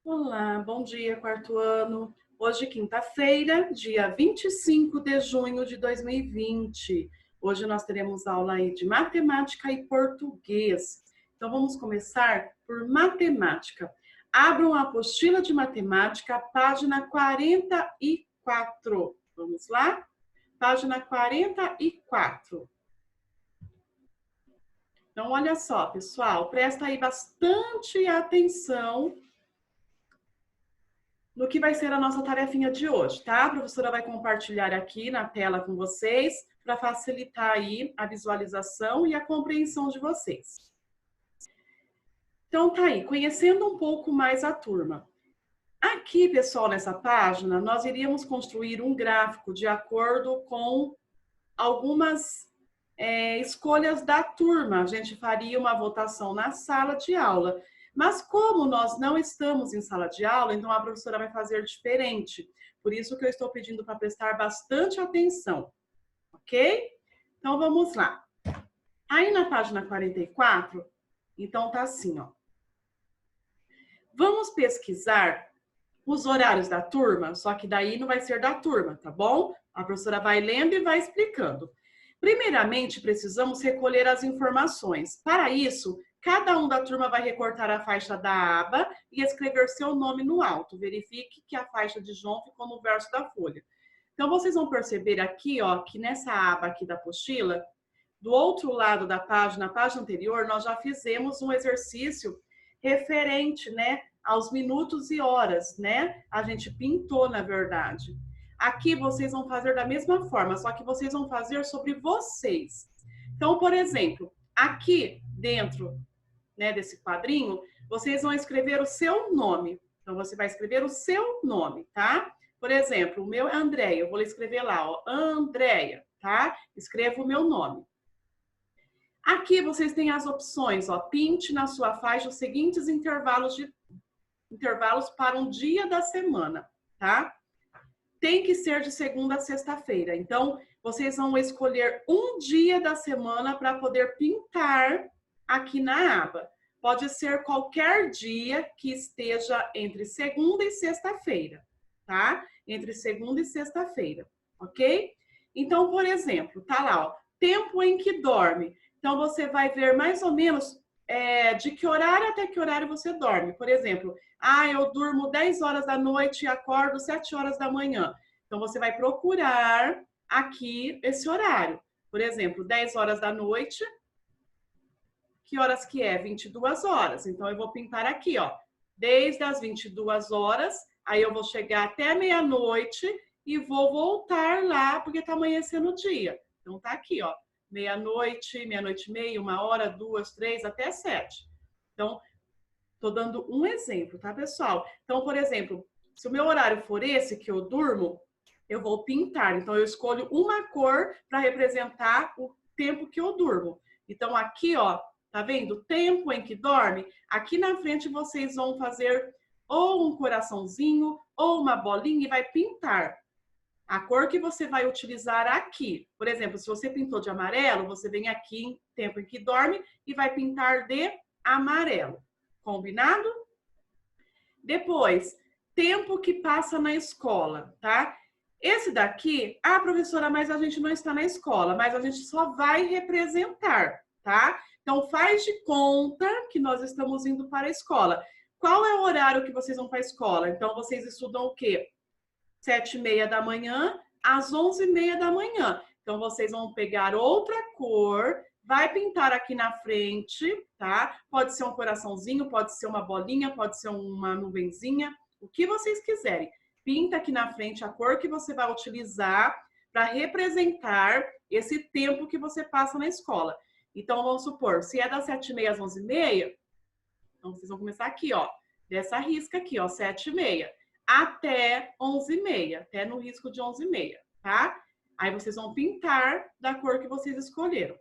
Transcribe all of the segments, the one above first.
Olá, bom dia, quarto ano. Hoje, quinta-feira, dia 25 de junho de 2020. Hoje nós teremos aula aí de matemática e português. Então vamos começar por matemática. Abram a apostila de matemática, página 44. Vamos lá? Página 44. Então, olha só, pessoal, presta aí bastante atenção no que vai ser a nossa tarefinha de hoje, tá? A professora vai compartilhar aqui na tela com vocês para facilitar aí a visualização e a compreensão de vocês. Então tá aí, conhecendo um pouco mais a turma. Aqui, pessoal, nessa página, nós iríamos construir um gráfico de acordo com algumas escolhas da turma. A gente faria uma votação na sala de aula. Mas como nós não estamos em sala de aula, então a professora vai fazer diferente. Por isso que eu estou pedindo para prestar bastante atenção, ok? Então vamos lá. Aí na página 44, então tá assim, ó. Vamos pesquisar os horários da turma, só que daí não vai ser da turma, tá bom? A professora vai lendo e vai explicando. Primeiramente, precisamos recolher as informações. Para isso, cada um da turma vai recortar a faixa da aba e escrever seu nome no alto. Verifique que a faixa de João ficou no verso da folha. Então, vocês vão perceber aqui, ó, que nessa aba aqui da apostila, do outro lado da página, na página anterior, nós já fizemos um exercício referente, né, aos minutos e horas, né? A gente pintou, na verdade. Aqui vocês vão fazer da mesma forma, só que vocês vão fazer sobre vocês. Então, por exemplo, aqui dentro, né, desse quadrinho, vocês vão escrever o seu nome. Então, você vai escrever o seu nome, tá? Por exemplo, o meu é Andréia. Eu vou escrever lá, ó, Andréia, tá? Escrevo o meu nome. Aqui vocês têm as opções, ó, pinte na sua faixa os seguintes intervalos para um dia da semana, tá? Tem que ser de segunda a sexta-feira. Então, vocês vão escolher um dia da semana para poder pintar aqui na aba. Pode ser qualquer dia que esteja entre segunda e sexta-feira, tá? Entre segunda e sexta-feira, ok? Então, por exemplo, tá lá, ó, tempo em que dorme. Então, você vai ver mais ou menos de que horário até que horário você dorme. Por exemplo, eu durmo 10 horas da noite e acordo 7 horas da manhã. Então, você vai procurar aqui esse horário. Por exemplo, 10 horas da noite. Que horas que é? 22 horas. Então, eu vou pintar aqui, ó. Desde as 22 horas, aí eu vou chegar até meia-noite e vou voltar lá, porque tá amanhecendo o dia. Então, tá aqui, ó. Meia-noite, meia-noite e meia, 1 hora, 2, 3, até 7. Então, tô dando um exemplo, tá, pessoal? Então, por exemplo, se o meu horário for esse que eu durmo, eu vou pintar. Então, eu escolho uma cor para representar o tempo que eu durmo. Então, aqui, ó, tá vendo? Tempo em que dorme. Aqui na frente vocês vão fazer ou um coraçãozinho ou uma bolinha e vai pintar a cor que você vai utilizar aqui. Por exemplo, se você pintou de amarelo, você vem aqui em tempo em que dorme e vai pintar de amarelo. Combinado? Depois, tempo que passa na escola, tá? Esse daqui, professora, mas a gente não está na escola, mas a gente só vai representar, tá? Então, faz de conta que nós estamos indo para a escola. Qual é o horário que vocês vão para a escola? Então, vocês estudam o quê? 7h30 da manhã às 11h30 da manhã. Então, vocês vão pegar outra cor, vai pintar aqui na frente, tá? Pode ser um coraçãozinho, pode ser uma bolinha, pode ser uma nuvenzinha, o que vocês quiserem. Pinta aqui na frente a cor que você vai utilizar para representar esse tempo que você passa na escola. Então, vamos supor, se é das 7h30 às 11h30, então vocês vão começar aqui, ó, dessa risca aqui, ó, 7h30 até 11h30, até no risco de 11h30, tá? Aí vocês vão pintar da cor que vocês escolheram.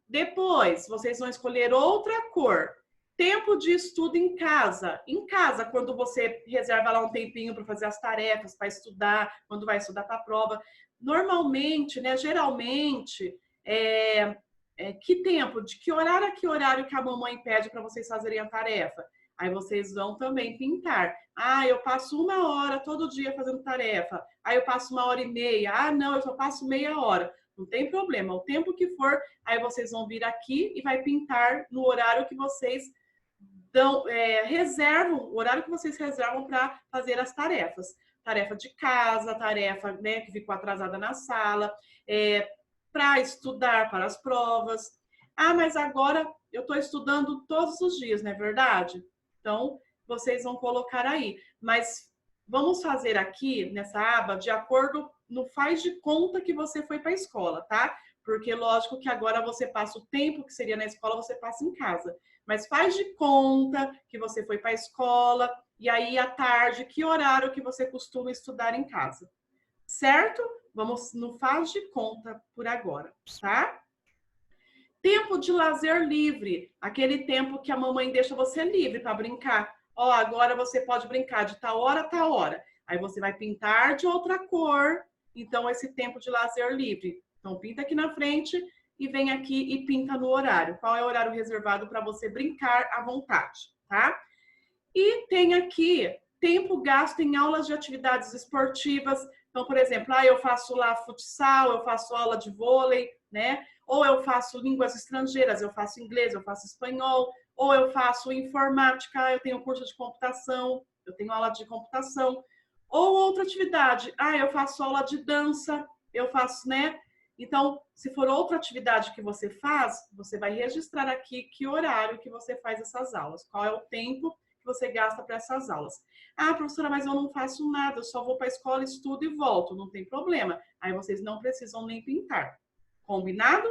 Depois, vocês vão escolher outra cor. Tempo de estudo em casa. Em casa, quando você reserva lá um tempinho para fazer as tarefas, para estudar, quando vai estudar para a prova. Normalmente, né, geralmente, que tempo, de que horário a que horário que a mamãe pede para vocês fazerem a tarefa? Aí vocês vão também pintar. Ah, eu passo 1 hora todo dia fazendo tarefa. Aí eu passo 1 hora e meia. Ah, não, eu só passo meia hora. Não tem problema, o tempo que for, aí vocês vão vir aqui e vai pintar no horário que vocês reservam, o horário que vocês reservam para fazer as tarefas. Tarefa de casa, tarefa, né, que ficou atrasada na sala, para estudar para as provas. Ah, mas agora eu estou estudando todos os dias, não é verdade? Então, vocês vão colocar aí. Mas vamos fazer aqui, nessa aba, de acordo no faz de conta que você foi para a escola, tá? Porque, lógico que agora você passa o tempo que seria na escola, você passa em casa. Mas faz de conta que você foi para a escola, e aí à tarde, que horário que você costuma estudar em casa. Certo? Vamos no faz de conta por agora, tá? Tempo de lazer livre, aquele tempo que a mamãe deixa você livre para brincar. Ó, agora você pode brincar de tal hora a tal hora. Aí você vai pintar de outra cor, então esse tempo de lazer livre. Então pinta aqui na frente e vem aqui e pinta no horário. Qual é o horário reservado para você brincar à vontade, tá? E tem aqui tempo gasto em aulas de atividades esportivas. Então, por exemplo, eu faço lá futsal, eu faço aula de vôlei, né? Ou eu faço línguas estrangeiras, eu faço inglês, eu faço espanhol, ou eu faço informática, eu tenho curso de computação, eu tenho aula de computação. Ou outra atividade, eu faço aula de dança, eu faço, né? Então, se for outra atividade que você faz, você vai registrar aqui que horário que você faz essas aulas, qual é o tempo que você gasta para essas aulas. Ah, professora, mas eu não faço nada, eu só vou para a escola, estudo e volto. Não tem problema. Aí vocês não precisam nem pintar. Combinado?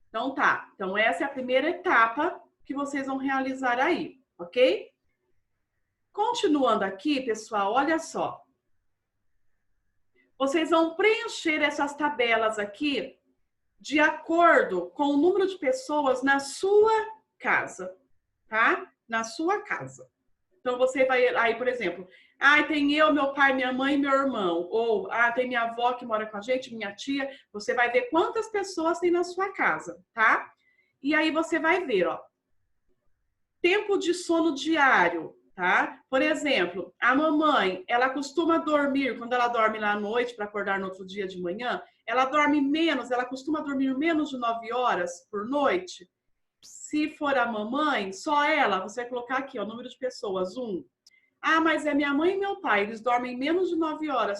Então tá. Então essa é a primeira etapa que vocês vão realizar aí, ok? Continuando aqui, pessoal, olha só. Vocês vão preencher essas tabelas aqui de acordo com o número de pessoas na sua casa, tá? Na sua casa. Então, você vai aí, por exemplo, tem eu, meu pai, minha mãe e meu irmão. Ou, tem minha avó que mora com a gente, minha tia. Você vai ver quantas pessoas tem na sua casa, tá? E aí você vai ver, ó. Tempo de sono diário, tá? Por exemplo, a mamãe, ela costuma dormir, quando ela dorme lá à noite para acordar no outro dia de manhã, ela dorme menos, ela costuma dormir menos de 9 horas por noite. Se for a mamãe, só ela, você vai colocar aqui, ó, número de pessoas, 1. Mas é minha mãe e meu pai, eles dormem menos de 9 horas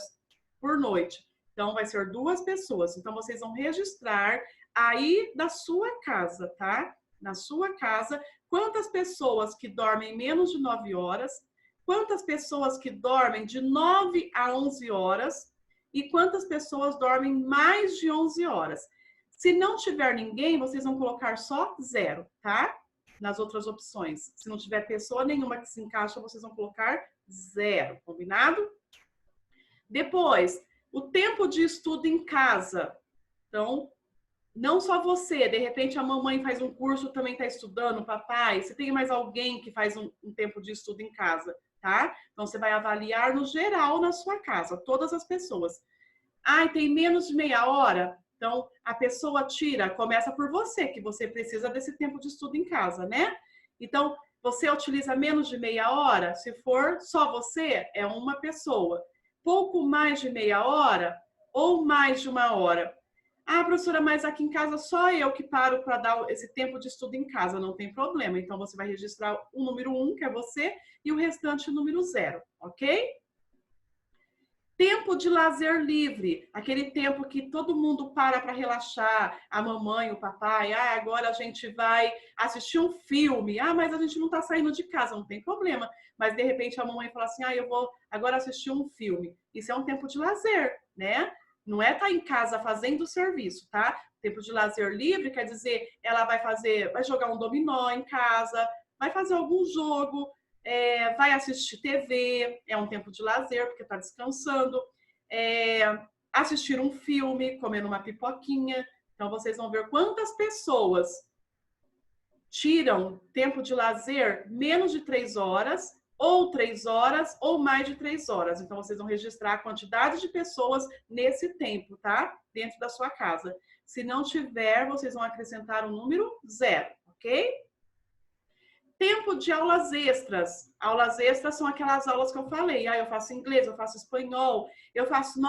por noite. Então, vai ser 2 pessoas. Então, vocês vão registrar aí da sua casa, tá? Na sua casa, quantas pessoas que dormem menos de 9 horas, quantas pessoas que dormem de 9 a 11 horas e quantas pessoas dormem mais de 11 horas. Se não tiver ninguém, vocês vão colocar só 0, tá? Nas outras opções. Se não tiver pessoa nenhuma que se encaixa, vocês vão colocar 0, combinado? Depois, o tempo de estudo em casa. Então, não só você, de repente a mamãe faz um curso, também está estudando, o papai, se tem mais alguém que faz um tempo de estudo em casa, tá? Então, você vai avaliar no geral na sua casa, todas as pessoas. Tem menos de meia hora? Então, a pessoa começa por você, que você precisa desse tempo de estudo em casa, né? Então, você utiliza menos de meia hora? Se for só você, é uma pessoa. Pouco mais de meia hora ou mais de 1 hora? Professora, mas aqui em casa só eu que paro para dar esse tempo de estudo em casa, não tem problema. Então, você vai registrar o número 1, que é você, e o restante o número 0, ok? Tempo de lazer livre, aquele tempo que todo mundo para relaxar, a mamãe, o papai, agora a gente vai assistir um filme, mas a gente não está saindo de casa, não tem problema. Mas de repente a mamãe fala assim, eu vou agora assistir um filme. Isso é um tempo de lazer, né? Não é estar em casa fazendo o serviço, tá? Tempo de lazer livre quer dizer, ela vai jogar um dominó em casa, vai fazer algum jogo, vai assistir TV, é um tempo de lazer, porque está descansando, assistir um filme, comendo uma pipoquinha. Então, vocês vão ver quantas pessoas tiram tempo de lazer menos de 3 horas, ou 3 horas, ou mais de 3 horas. Então, vocês vão registrar a quantidade de pessoas nesse tempo, tá? Dentro da sua casa. Se não tiver, vocês vão acrescentar o número 0, ok? tempo de aulas extras. Aulas extras são aquelas aulas que eu falei. Eu faço inglês, eu faço espanhol, eu faço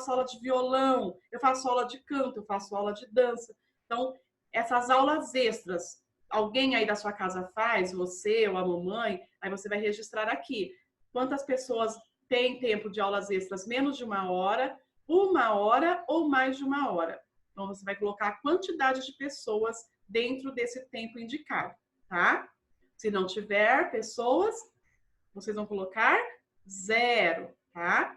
aula de violão, eu faço aula de canto, eu faço aula de dança. Então, essas aulas extras, alguém aí da sua casa faz, você ou a mamãe, aí você vai registrar aqui. Quantas pessoas têm tempo de aulas extras menos de 1 hora ou mais de 1 hora. Então, você vai colocar a quantidade de pessoas dentro desse tempo indicado, tá? Se não tiver pessoas, vocês vão colocar 0, tá?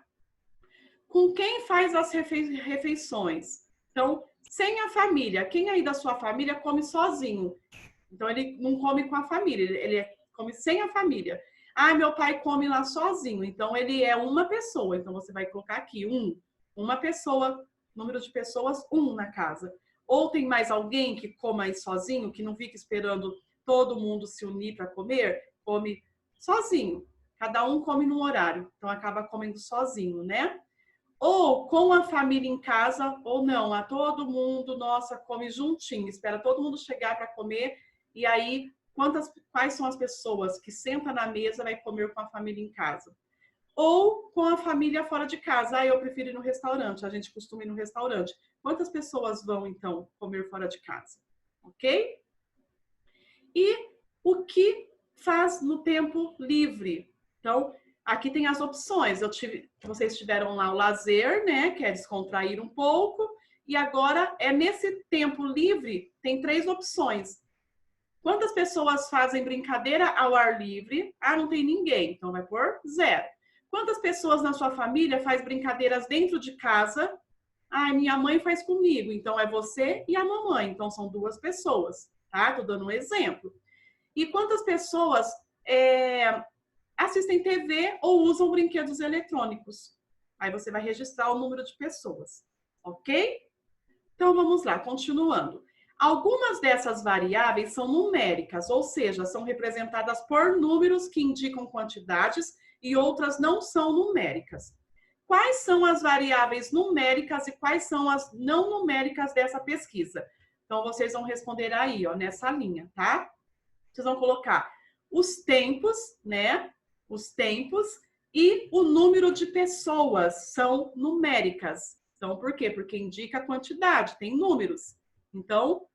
Com quem faz as refeições? Então, sem a família. Quem aí da sua família come sozinho? Então, ele não come com a família, ele come sem a família. Ah, meu pai come lá sozinho, então ele é uma pessoa. Então, você vai colocar aqui, uma pessoa, número de pessoas, 1 na casa. Ou tem mais alguém que coma aí sozinho, que não fica esperando todo mundo se unir para comer, come sozinho. Cada um come num horário, então acaba comendo sozinho, né? Ou com a família em casa, ou não, a todo mundo, nossa, come juntinho, espera todo mundo chegar para comer, e aí, quais são as pessoas que sentam na mesa e vai comer com a família em casa? Ou com a família fora de casa. Ah, eu prefiro ir no restaurante, a gente costuma ir no restaurante. Quantas pessoas vão, então, comer fora de casa? Ok? E o que faz no tempo livre? Então, aqui tem as opções. Vocês tiveram lá o lazer, né? Que é descontrair um pouco. E agora, nesse tempo livre, tem 3 opções. Quantas pessoas fazem brincadeira ao ar livre? Ah, não tem ninguém. Então, vai pôr 0. Quantas pessoas na sua família faz brincadeiras dentro de casa? Ah, minha mãe faz comigo. Então, é você e a mamãe. Então, são 2 pessoas, tá? Tô dando um exemplo. E quantas pessoas assistem TV ou usam brinquedos eletrônicos? Aí você vai registrar o número de pessoas, ok? Então, vamos lá, continuando. Algumas dessas variáveis são numéricas, ou seja, são representadas por números que indicam quantidades e outras não são numéricas. Quais são as variáveis numéricas e quais são as não numéricas dessa pesquisa? Então, vocês vão responder aí, ó, nessa linha, tá? Vocês vão colocar os tempos, né? Os tempos e o número de pessoas são numéricas. Então, por quê? Porque indica a quantidade, tem números. Então,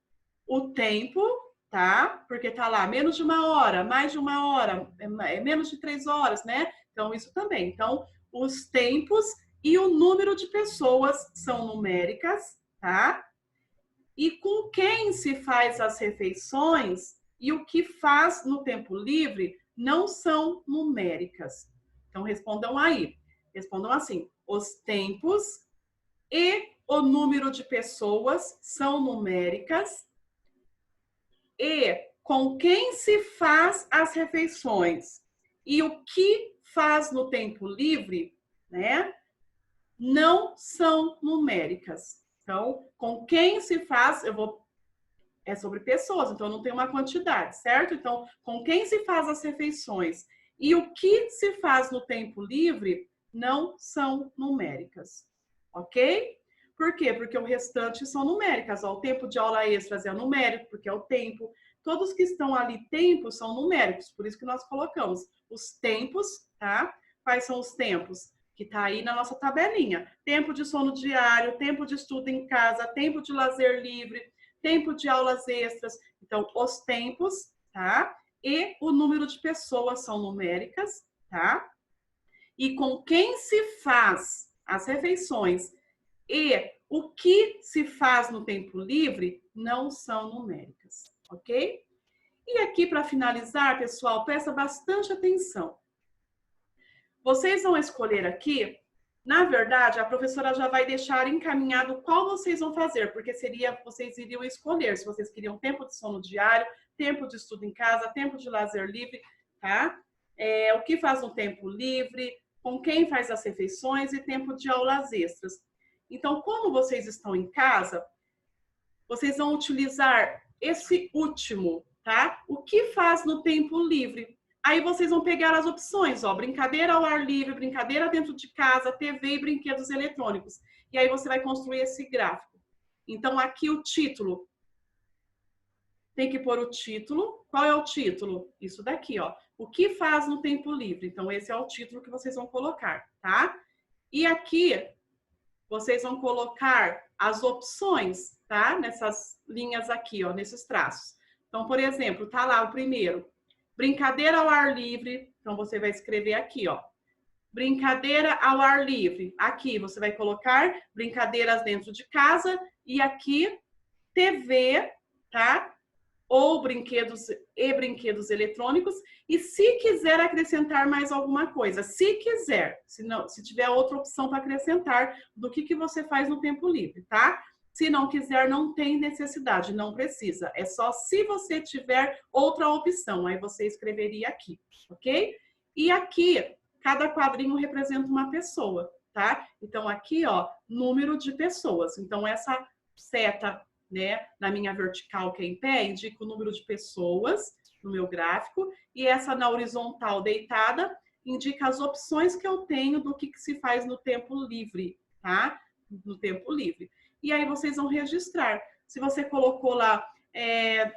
o tempo, tá? Porque tá lá menos de 1 hora, mais de 1 hora, menos de 3 horas, né? Então, isso também. Então, os tempos e o número de pessoas são numéricas, tá? E com quem se faz as refeições e o que faz no tempo livre não são numéricas. Então, respondam aí. Respondam assim: os tempos e o número de pessoas são numéricas e com quem se faz as refeições e o que faz no tempo livre, né, não são numéricas. Então, com quem se faz, é sobre pessoas, então não tem uma quantidade, certo? Então, com quem se faz as refeições e o que se faz no tempo livre não são numéricas, ok? Por quê? Porque o restante são numéricas. Ó, o tempo de aula extras é numérico, porque é o tempo. Todos que estão ali, tempos, são numéricos, por isso que nós colocamos os tempos, tá? Quais são os tempos? Que tá aí na nossa tabelinha. Tempo de sono diário, tempo de estudo em casa, tempo de lazer livre, tempo de aulas extras. Então, os tempos, tá? E o número de pessoas são numéricas, tá? E com quem se faz as refeições e o que se faz no tempo livre não são numéricas, ok? E aqui, para finalizar, pessoal, presta bastante atenção. Vocês vão escolher aqui, na verdade, a professora já vai deixar encaminhado qual vocês vão fazer, porque vocês iriam escolher se vocês queriam tempo de sono diário, tempo de estudo em casa, tempo de lazer livre, tá? O que faz no tempo livre, com quem faz as refeições e tempo de aulas extras. Então, como vocês estão em casa, vocês vão utilizar esse último, tá? O que faz no tempo livre? Aí vocês vão pegar as opções, ó, brincadeira ao ar livre, brincadeira dentro de casa, TV e brinquedos eletrônicos. E aí você vai construir esse gráfico. Então, aqui o título. Tem que pôr o título, Qual é o título? Isso daqui, ó. O que faz no tempo livre? Então, esse é o título que vocês vão colocar, tá? E aqui, vocês vão colocar as opções, tá? Nessas linhas aqui, ó, nesses traços. Então, por exemplo, tá lá o primeiro. Brincadeira ao ar livre. Então, você vai escrever aqui, ó. Brincadeira ao ar livre. Aqui, você vai colocar brincadeiras dentro de casa. E aqui, TV, tá? Ou brinquedos e brinquedos eletrônicos. E se quiser acrescentar mais alguma coisa, se quiser, se tiver outra opção para acrescentar do que você faz no tempo livre, tá? Se não quiser, não tem necessidade, não precisa. É só se você tiver outra opção, aí você escreveria aqui, ok? E aqui, cada quadrinho representa uma pessoa, tá? Então aqui, ó, número de pessoas. Então essa seta, né, na minha vertical, que é em pé, indica o número de pessoas no meu gráfico, e essa na horizontal deitada indica as opções que eu tenho do que se faz no tempo livre, tá? No tempo livre. E aí vocês vão registrar. Se você colocou lá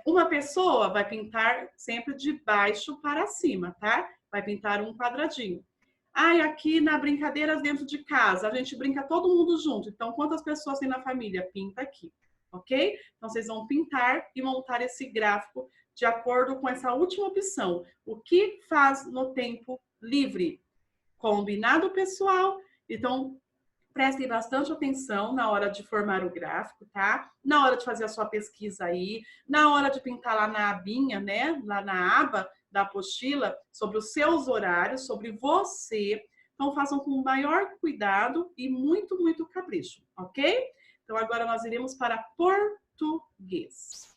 uma pessoa, vai pintar sempre de baixo para cima, tá? Vai pintar um quadradinho. Ah, e aqui na brincadeiras dentro de casa, a gente brinca todo mundo junto. Então, quantas pessoas tem na família? Pinta aqui. Ok? Então, vocês vão pintar e montar esse gráfico de acordo com essa última opção. O que faz no tempo livre? Combinado, pessoal? Então, prestem bastante atenção na hora de formar o gráfico, tá? Na hora de fazer a sua pesquisa aí, na hora de pintar lá na abinha, né? Lá na aba da apostila, sobre os seus horários, sobre você. Então, façam com o maior cuidado e muito, muito capricho, ok? Então, agora nós iremos para português.